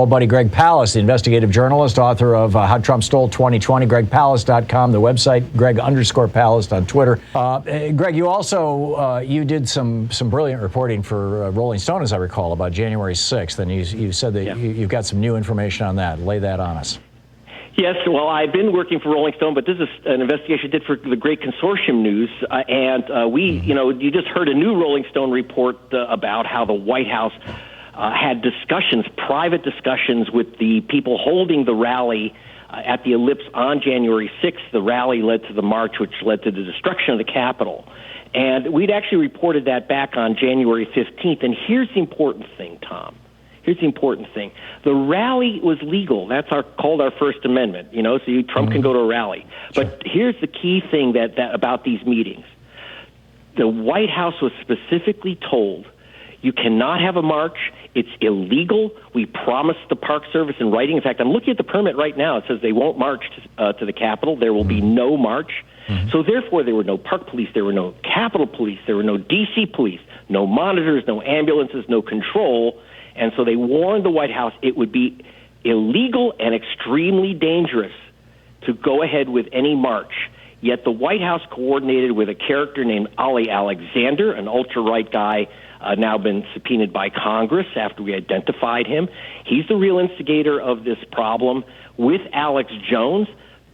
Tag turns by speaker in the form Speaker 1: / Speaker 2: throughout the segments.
Speaker 1: old buddy Greg Palast, the investigative journalist, author of How Trump Stole 2020, GregPalast.com, the website, Greg_Palast on Twitter. Greg, you also, you did some brilliant reporting for Rolling Stone, as I recall, about January 6th, and you said that you've got some new information on that. Lay that on us.
Speaker 2: Yes, well, I've been working for Rolling Stone, but this is an investigation I did for the Great Consortium News, you just heard a new Rolling Stone report about how the White House had discussions, private discussions with the people holding the rally at the Ellipse on January 6th. The rally led to the march, which led to the destruction of the Capitol. And we'd actually reported that back on January 15th. And here's the important thing, Tom. Here's the important thing. The rally was legal. That's called our First Amendment, so Trump can go to a rally. Sure. But here's the key thing that about these meetings. The White House was specifically told, you cannot have a march. It's illegal. We promised the Park Service in writing. In fact, I'm looking at the permit right now. It says they won't march to the Capitol. There will be no march. So therefore, there were no Park Police. There were no Capitol Police. There were no D.C. Police, no monitors, no ambulances, no control. And so they warned the White House it would be illegal and extremely dangerous to go ahead with any march. Yet the White House coordinated with a character named Ali Alexander, an ultra-right guy, now been subpoenaed by Congress after we identified him. He's the real instigator of this problem with Alex Jones.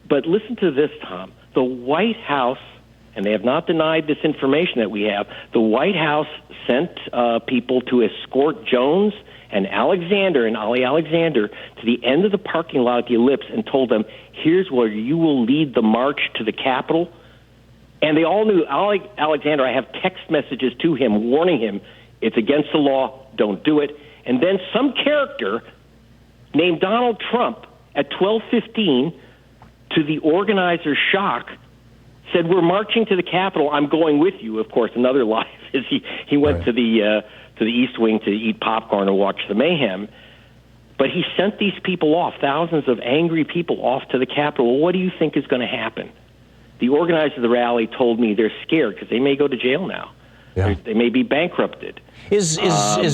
Speaker 2: But listen to this, Tom. The White House, and they have not denied this information that we have, the White House sent people to escort Jones and Alexander and Ali Alexander to the end of the parking lot at the Ellipse and told them, here's where you will lead the march to the Capitol. And they all knew Alexander. I have text messages to him warning him, it's against the law, don't do it. And then some character named Donald Trump at 12:15, to the organizer's shock, said, we're marching to the Capitol, I'm going with you. Of course, another lie is he went to the East Wing to eat popcorn and watch the mayhem. But he sent these people off, thousands of angry people off to the Capitol. Well, what do you think is going to happen? The organizer of the rally told me they're scared because they may go to jail now. Yeah. They may be bankrupted.
Speaker 1: Is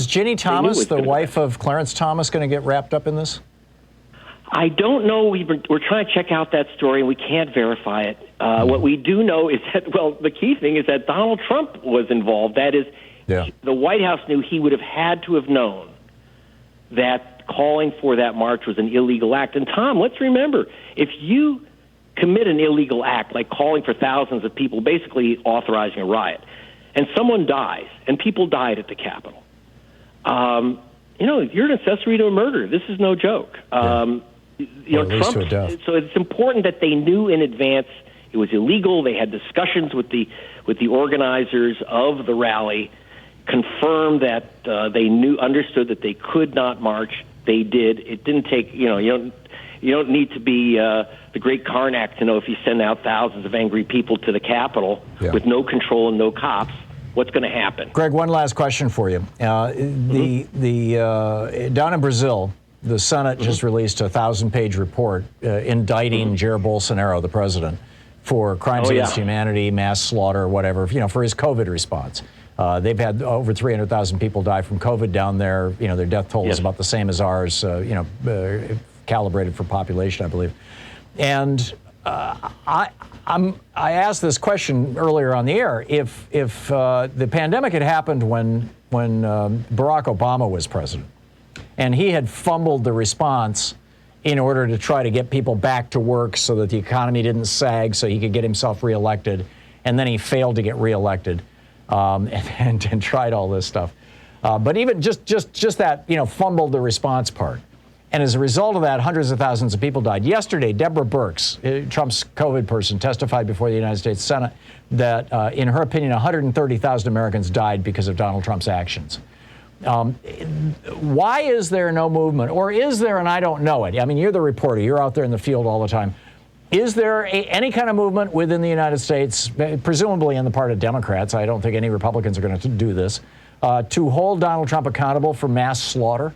Speaker 1: Ginny Thomas, the wife of Clarence Thomas, going to get wrapped up in this?
Speaker 2: I don't know. We're trying to check out that story, and we can't verify it. What we do know is that, the key thing is that Donald Trump was involved. That is, the White House knew he would have had to have known that calling for that march was an illegal act. And, Tom, let's remember, if you commit an illegal act like calling for thousands of people, basically authorizing a riot, and someone dies, and people died at the Capitol, you're an accessory to a murder. This is no joke. Trump. So it's important that they knew in advance it was illegal. They had discussions with the organizers of the rally, confirmed that they understood that they could not march. They did. It didn't take. You don't need to be the great Karnak to know if you send out thousands of angry people to the Capitol with no control and no cops, what's going to happen.
Speaker 1: Greg, one last question for you. Down in Brazil, the Senate just released a 1,000-page report indicting Jair Bolsonaro, the president, for crimes against humanity, mass slaughter, whatever, for his COVID response. They've had over 300,000 people die from COVID down there. Their death toll is about the same as ours, calibrated for population, I believe. And I asked this question earlier on the air. If the pandemic had happened when Barack Obama was president, and he had fumbled the response in order to try to get people back to work so that the economy didn't sag so he could get himself reelected, and then he failed to get reelected, and tried all this stuff. But even just that, fumbled the response part. And as a result of that, hundreds of thousands of people died. Yesterday, Deborah Birx, Trump's COVID person, testified before the United States Senate that, in her opinion, 130,000 Americans died because of Donald Trump's actions. Why is there no movement? Or is there, and I don't know it? I mean, you're the reporter. You're out there in the field all the time. Is there any kind of movement within the United States, presumably on the part of Democrats, I don't think any Republicans are going to do this, to hold Donald Trump accountable for mass slaughter?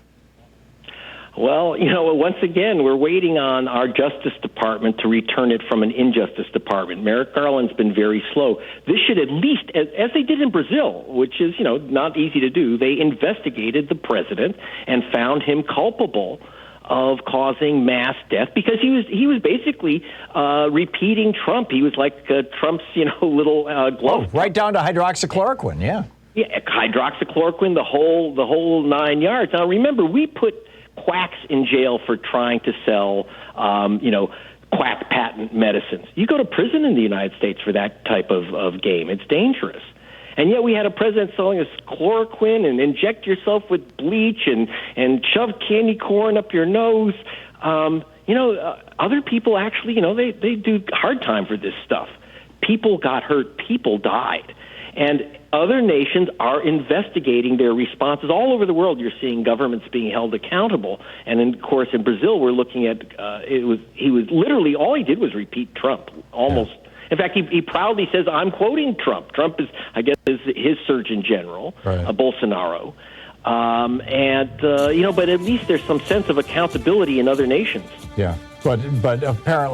Speaker 2: Well, once again, we're waiting on our Justice Department to return it from an injustice department. Merrick Garland's been very slow. This should at least, as they did in Brazil, which is, not easy to do, they investigated the president and found him culpable of causing mass death because he was basically repeating Trump. He was like Trump's little glove.
Speaker 1: Right down to hydroxychloroquine, yeah.
Speaker 2: Yeah, hydroxychloroquine, the whole 9 yards. Now remember, we put quacks in jail for trying to sell quack patent medicines. You go to prison in the United States for that type of game. It's dangerous. And yet we had a president selling us chloroquine and inject yourself with bleach and shove candy corn up your nose. Other people actually, they do hard time for this stuff. People got hurt. People died. And other nations are investigating their responses. All over the world, you're seeing governments being held accountable. And, of course, in Brazil, we're looking at he was literally, all he did was repeat Trump, almost. Yeah. In fact, he proudly says, I'm quoting Trump. Trump is, I guess, his Surgeon General, right. Bolsonaro. But at least there's some sense of accountability in other nations.
Speaker 1: Yeah, but apparently